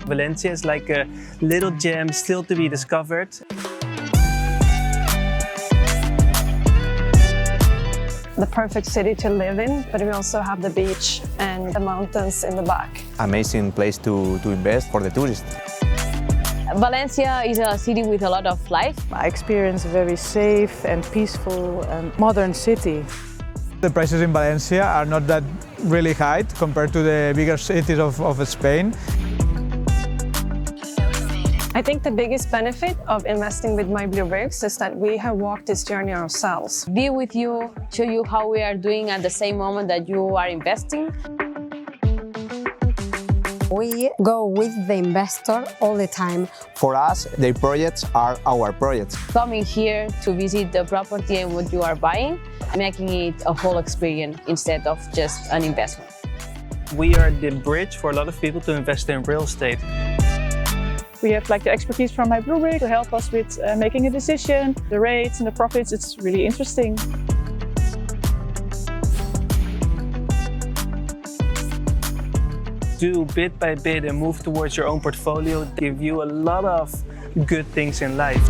Valencia is like a little gem still to be discovered. The perfect city to live in, but we also have the beach and the mountains in the back. Amazing place to invest for the tourists. Valencia is a city with a lot of life. I experienced a very safe and peaceful and modern city. The prices in Valencia are not that really high compared to the bigger cities of Spain. I think the biggest benefit of investing with My Blue Bricks is that we have walked this journey ourselves. Be with you, show you how we are doing at the same moment that you are investing. We go with the investor all the time. For us, their projects are our projects. Coming here to visit the property and what you are buying, making it a whole experience instead of just an investment. We are the bridge for a lot of people to invest in real estate. We have the expertise from My Blue Brick to help us with making a decision, the rates and the profits. It's really interesting. Do bit by bit and move towards your own portfolio, give you a lot of good things in life.